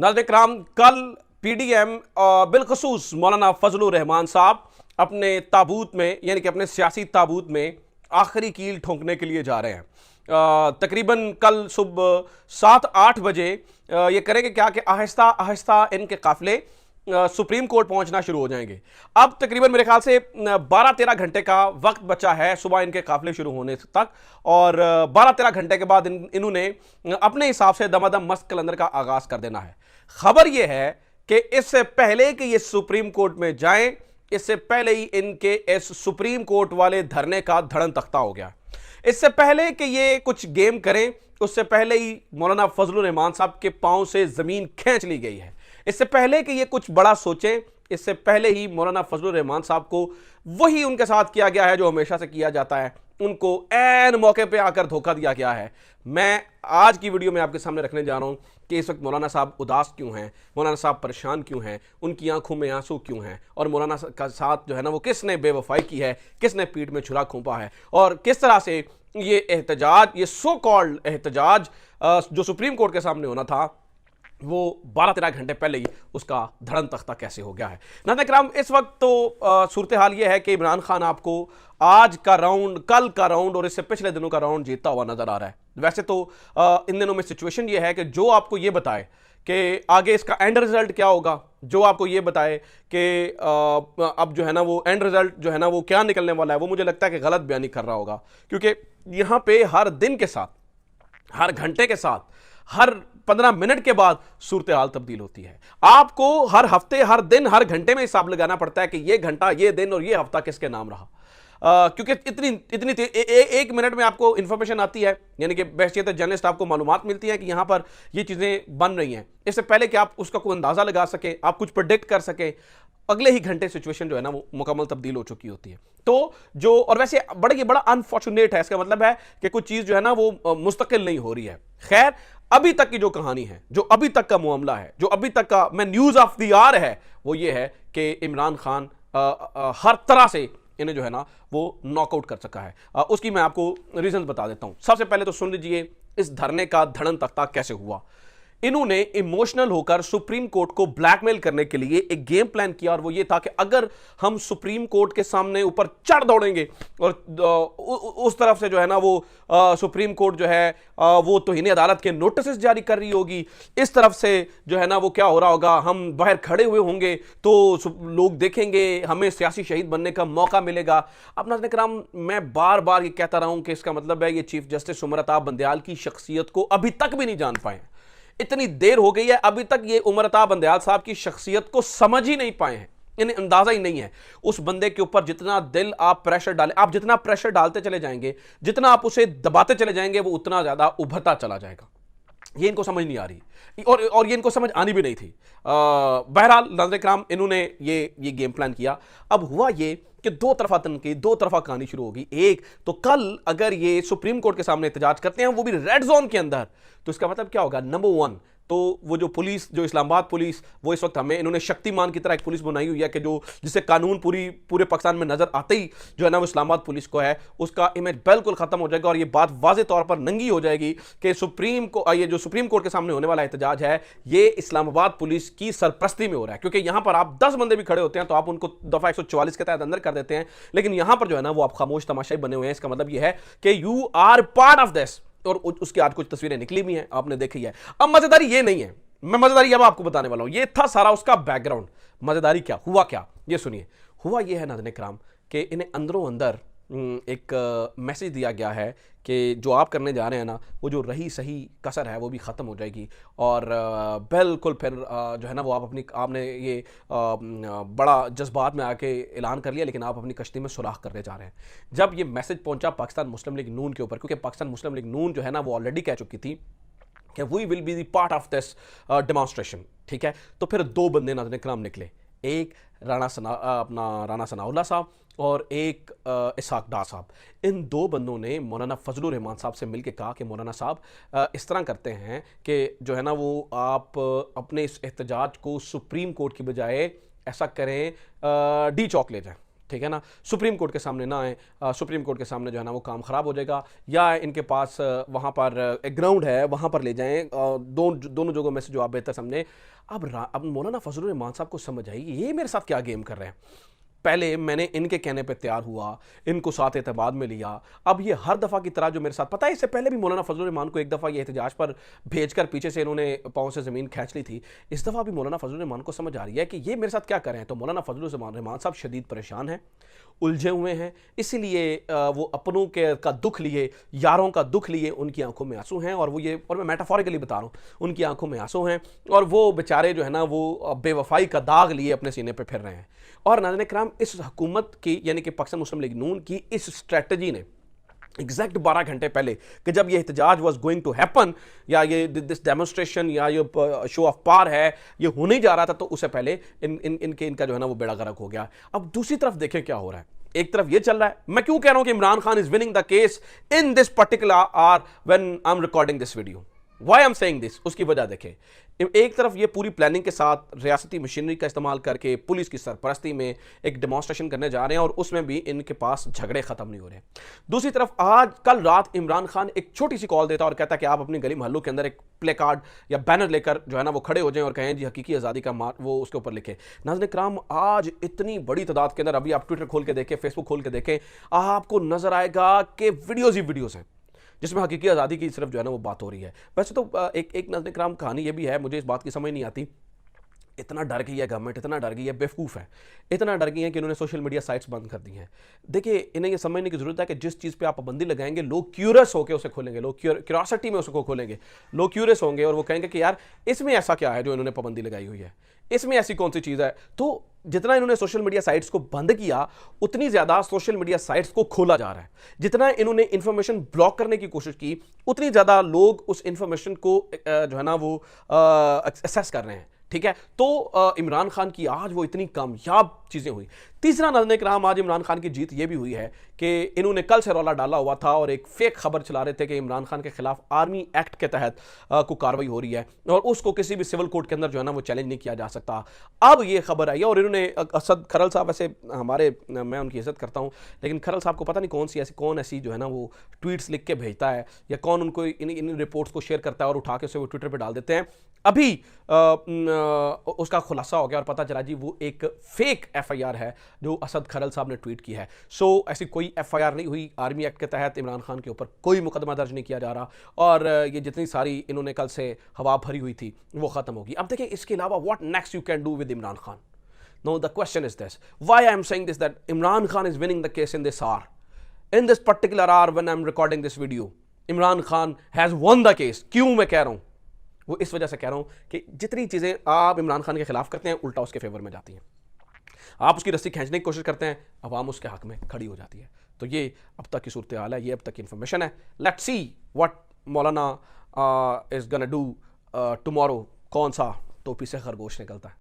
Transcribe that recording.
नाज़रीन इकराम, कल पीडीएम बिलखसूस मौलाना फजलुर रहमान साहब अपने ताबूत में, यानी कि अपने सियासी ताबूत में आखिरी कील ठोंकने के लिए जा रहे हैं। तकरीबन कल सुबह 7-8 बजे ये करेंगे क्या कि आहिस्ता आहिस्ता इनके काफिले सुप्रीम कोर्ट पहुंचना शुरू हो जाएंगे। अब तकरीबन मेरे ख्याल से 12-13 घंटे का वक्त बचा है सुबह इनके काफिले शुरू होने तक, और 12-13 घंटे के बाद इन्होंने अपने हिसाब से दमादम मस्त कलंदर का आगाज कर देना है। खबर यह है कि इससे पहले कि ये सुप्रीम कोर्ट में जाएं, इससे पहले ही इनके इस सुप्रीम कोर्ट वाले धरने का धड़न तख्ता हो गया। इससे पहले कि ये कुछ गेम करें, उससे पहले ही मौलाना फजलुर रहमान साहब के पांव से जमीन खींच ली गई है। इससे पहले कि ये कुछ बड़ा सोचें, इससे पहले ही मौलाना फजलुर रहमान साहब को वही उनके साथ किया गया है जो हमेशा से किया जाता है। उनको ऐन मौके पे आकर धोखा दिया गया है। मैं आज की वीडियो में आपके सामने रखने जा रहा हूं कि इस वक्त मौलाना साहब उदास क्यों हैं, मौलाना साहब परेशान क्यों हैं, उनकी आंखों में आंसू क्यों हैं, और मौलाना का साथ जो है ना वो किसने बेवफाई की है, किसने पीठ में छुरा खोंपा है, और किस तरह से ये एहतजाज, ये सो कॉल्ड एहतजाज जो सुप्रीम कोर्ट के सामने होना था, वो 12-13 घंटे पहले ही उसका धड़न तख्ता कैसे हो गया है। नाज़रीन इकराम, इस वक्त तो सूरत हाल ये है कि इमरान खान आपको आज का राउंड, कल का राउंड और इससे पिछले दिनों का राउंड जीतता हुआ नजर आ रहा है। वैसे तो इन दिनों में सिचुएशन ये है कि जो आपको ये बताए कि आगे इसका एंड रिजल्ट क्या होगा, जो आपको ये बताए कि अब जो है ना वो एंड रिजल्ट जो है ना वो क्या निकलने वाला है, वो मुझे लगता है कि गलत बयानी कर रहा होगा। क्योंकि यहां पे हर दिन के साथ, हर घंटे के साथ, हर 15 मिनट के बाद सूरत हाल तब्दील होती है। आपको हर हफ्ते, हर दिन, हर घंटे में हिसाब लगाना पड़ता है कि ये घंटा, ये दिन और ये हफ्ता किसके नाम रहा। क्योंकि इतनी एक मिनट में आपको इंफॉर्मेशन आती है, यानी कि बहसीत जर्नलिस्ट आपको मालूमात मिलती है कि यहां पर ये चीजें बन रही हैं। इससे पहले कि आप उसका कोई अंदाजा लगा सकें, आप कुछ प्रेडिक्ट कर सकें, अगले ही घंटे सिचुएशन जो है ना वो मुकम्मल तब्दील हो चुकी होती है। तो जो, और वैसे बड़ा अनफॉर्चुनेट है, इसका मतलब है कि कुछ चीज जो है ना वो मुस्तकिल नहीं हो रही है। खैर, अभी तक की जो कहानी है, जो अभी तक का मामला है, जो अभी तक का मैं न्यूज ऑफ द आवर है, वो ये है कि इमरान खान हर तरह से इन्हें जो है ना वो नॉकआउट कर सका है। उसकी मैं आपको रीजन बता देता हूं। सबसे पहले तो सुन लीजिए इस धरने का धड़न तख्ता कैसे हुआ। इन्होंने इमोशनल होकर सुप्रीम कोर्ट को ब्लैकमेल करने के लिए एक गेम प्लान किया, और वो ये था कि अगर हम सुप्रीम कोर्ट के सामने ऊपर चढ़ दौड़ेंगे और उस तरफ से जो है ना वो सुप्रीम कोर्ट जो है वो तौहीन अदालत के नोटिस जारी कर रही होगी, इस तरफ से जो है ना वो क्या हो रहा होगा, हम बाहर खड़े हुए होंगे तो लोग देखेंगे, हमें सियासी शहीद बनने का मौका मिलेगा। अब नाज़रीन इकराम, मैं बार बार ये कहता रहा हूं कि इसका मतलब है ये चीफ जस्टिस उमर अता बंदयाल की शख्सियत को अभी तक भी नहीं जान पाए। इतनी देर हो गई है, अभी तक ये उमर अता बंदयाल साहब की शख्सियत को समझ ही नहीं पाए हैं, इन्हें अंदाजा ही नहीं है। उस बंदे के ऊपर जितना दिल आप प्रेशर डालें, आप जितना प्रेशर डालते चले जाएंगे, जितना आप उसे दबाते चले जाएंगे, वो उतना ज्यादा उभरता चला जाएगा। ये इनको समझ नहीं आ रही, और ये इनको समझ आनी भी नहीं थी। बहरहाल नाज़रीन इकराम, इन्होंने ये गेम प्लान किया। अब हुआ ये कि दो तरफा तनकीद, दो तरफा कहानी शुरू होगी। एक तो कल अगर ये सुप्रीम कोर्ट के सामने एहतजाज करते हैं, वो भी रेड जोन के अंदर, तो इसका मतलब क्या होगा। नंबर 1 तो वो जो पुलिस, जो इस्लामाबाद पुलिस, वो इस वक्त हमें इन्होंने शक्तिमान की तरह एक पुलिस बनाई हुई है कि जो जिससे कानून पूरे पाकिस्तान में नजर आते ही जो है ना वो इस्लामाबाद पुलिस को है, उसका इमेज बिल्कुल खत्म हो जाएगा, और ये बात वाज़ेह तौर पर नंगी हो जाएगी कि ये जो सुप्रीम कोर्ट के सामने होने वाला एहतजाज है, ये इस्लामाबाद पुलिस की सरपरस्ती में हो रहा है। क्योंकि यहां पर आप 10 बंदे भी खड़े होते हैं तो आप उनको दफा 144 के तहत अंदर कर देते हैं, लेकिन यहां पर जो है ना वो आप खामोश तमाशाई बने हुए हैं। इसका मतलब यह है कि you are part of this, और उसकी आज कुछ तस्वीरें निकली भी हैं, आपने देखी है। अब मजेदारी ये नहीं है, मैं मजेदारी अब आपको बताने वाला हूं। ये था सारा उसका बैकग्राउंड। मजेदारी क्या हुआ, क्या ये सुनिए। हुआ ये है नाज़रीन इकराम कि इन्हें अंदरों अंदर एक मैसेज दिया गया है कि जो आप करने जा रहे हैं ना, वो जो रही सही कसर है वो भी ख़त्म हो जाएगी, और बिल्कुल फिर जो है ना वो आपने ये बड़ा जज्बात में आके ऐलान कर लिया, लेकिन आप अपनी कश्ती में सुराख करने जा रहे हैं। जब ये मैसेज पहुंचा पाकिस्तान मुस्लिम लीग नून के ऊपर, क्योंकि पाकिस्तान मुस्लिम लीग नून जो है ना वो ऑलरेडी कह चुकी थी कि we will be the part of this demonstration, ठीक है। तो फिर दो बंदे नाज़रीन इकराम निकले, एक राणा सनाउल्लाह साहब और एक इसहाक डार साहब। इन दो बंदों ने मौलाना फजलुर रहमान साहब से मिलकर कहा कि मौलाना साहब इस तरह करते हैं कि जो है ना वो आप अपने इस एहतजाज को सुप्रीम कोर्ट की बजाय ऐसा करें डी चौक ले जाएं, ठीक है ना, सुप्रीम कोर्ट के सामने ना आए, सुप्रीम कोर्ट के सामने जो है ना वो काम खराब हो जाएगा, या इनके पास वहाँ पर एक ग्राउंड है वहाँ पर ले जाएं, दोनों जगहों में से जो आप बेहतर समझें। अब मौलाना फजलुर रहमान साहब को समझ आई ये मेरे साथ क्या गेम कर रहे हैं। पहले मैंने इनके कहने पे तैयार हुआ, इनको साथ एतबाद में लिया, अब ये हर दफ़ा की तरह जो मेरे साथ, पता है इससे पहले भी मौलाना फजलुर रहमान को एक दफ़ा ये एहतजाज पर भेजकर पीछे से इन्होंने पाँव से ज़मीन खींच ली थी। इस दफ़ा भी मौलाना फजलुर रहमान को समझ आ रही है कि ये मेरे साथ क्या करें। तो मौलाना फजलुर रहमान साहब शदीद परेशान हैं, उलझे हुए हैं, इसीलिए वो अपनों का दुख लिए, यारों का दुख लिए उनकी आंखों में आंसू हैं, और मैं मेटाफोरिकली बता रहा हूँ, उनकी आंखों में आंसू हैं, और वो बेचारे जो है ना वो बेवफाई का दाग लिए अपने सीने पे फिर रहे हैं। और नाज़रीन किराम, इस हुकूमत की यानी कि पाकिस्तान मुस्लिम लीग नून की इस स्ट्रेटजी ने एग्जैक्ट 12 घंटे पहले कि जब ये एहतजाज वॉज गोइंग टू हैपन, या ये दिस डेमोन्स्ट्रेशन या ये शो ऑफ पावर है ये होने जा रहा था, तो उससे पहले इनका जो है ना वो बेड़ा गर्क हो गया। अब दूसरी तरफ देखें क्या हो रहा है। एक तरफ ये चल रहा है, मैं क्यों कह रहा हूं कि Imran Khan is winning the case in this particular hour when I am recording this video. Why I am saying this, उसकी वजह देखें। एक तरफ ये पूरी प्लानिंग के साथ रियासती मशीनरी का इस्तेमाल करके पुलिस की सरपरस्ती में एक डेमोन्स्ट्रेशन करने जा रहे हैं, और उसमें भी इनके पास झगड़े खत्म नहीं हो रहे। दूसरी तरफ कल रात इमरान खान एक छोटी सी कॉल देता है और कहता है कि आप अपनी गली मोहल्लों के अंदर एक प्ले कार्ड या बैनर लेकर जो है ना वो खड़े हो जाएं और कहें जी हकीकी आज़ादी का वो उसके ऊपर लिखे। नाज़रीन किराम, आज इतनी बड़ी तादाद के अंदर, अभी आप ट्विटर खोल के देखें, फेसबुक खोल के देखें, आपको नजर आएगा कि वीडियोज ही वीडियोज हैं जिसमें हकीकी आज़ादी की सिर्फ जो है ना वो बात हो रही है। वैसे तो एक नाज़रीन किराम कहानी ये भी है, मुझे इस बात की समझ नहीं आती, इतना डर गई है गवर्नमेंट, इतना डर गई है, बेवकूफ़ है, इतना डर गई है कि इन्होंने सोशल मीडिया साइट्स बंद कर दी हैं। देखिए, इन्हें ये समझने की ज़रूरत है कि जिस चीज़ पे आप पाबंदी लगाएंगे लोग क्यूरियस होकर उसे खोलेंगे, लोग क्यूरियोसिटी में उसको खोलेंगे, लोग क्यूरियस होंगे और वो कहेंगे कि यार इसमें ऐसा क्या है जो इन्होंने पाबंदी लगाई हुई है, इसमें ऐसी कौन सी चीज़ है। तो जितना इन्होंने सोशल मीडिया साइट्स को बंद किया, उतनी ज़्यादा सोशल मीडिया साइट्स को खोला जा रहा है। जितना इन्होंने इंफॉर्मेशन ब्लॉक करने की कोशिश की, उतनी ज़्यादा लोग उस इंफॉर्मेशन को जो है ना वो एक्सेस कर रहे हैं। ठीक है, तो इमरान खान की आज वो इतनी कामयाब चीज़ें हुई। तीसरा नाज़रीन किराम, आज इमरान खान की जीत ये भी हुई है कि इन्होंने कल से रौला डाला हुआ था और एक फेक खबर चला रहे थे कि इमरान खान के खिलाफ आर्मी एक्ट के तहत को कार्रवाई हो रही है और उसको किसी भी सिविल कोर्ट के अंदर जो है ना वो चैलेंज नहीं किया जा सकता। अब ये खबर आई है और इन्होंने असद खरल साहब, वैसे मैं उनकी इज्जत करता हूँ, लेकिन खरल साहब को पता नहीं कौन ऐसी जो है ना वो ट्वीट्स लिख के भेजता है या कौन उनको इन रिपोर्ट्स को शेयर करता है और उठा के उसे वो ट्विटर पर डाल देते हैं। अभी उसका खुलासा हो गया और पता चला जी वो एक फेक एफआईआर है जो असद खरल साहब ने ट्वीट की है। सो ऐसी कोई एफआईआर नहीं हुई, आर्मी एक्ट के तहत इमरान खान के ऊपर कोई मुकदमा दर्ज नहीं किया जा रहा और ये जितनी सारी इन्होंने कल से हवा भरी हुई थी वो खत्म होगी। अब देखिए इसके अलावा what next you can do with Imran Khan. No, the question is this, why I am saying this, that Imran Khan is winning the case in this hour, in this particular hour when I am recording this video. Imran Khan has won the case. क्यों मैं कह रहा हूं? वो इस वजह से कह रहा हूं कि जितनी चीजें आप इमरान खान के खिलाफ करते हैं उल्टा उसके फेवर में जाती हैं। आप उसकी रस्सी खींचने की कोशिश करते हैं, अवाम उसके हक में खड़ी हो जाती है। तो ये अब तक की सूरत हाल है, ये अब तक की इंफॉर्मेशन है। Let's see what Maulana is gonna do tomorrow. कौन सा टोपी से खरगोश निकलता है।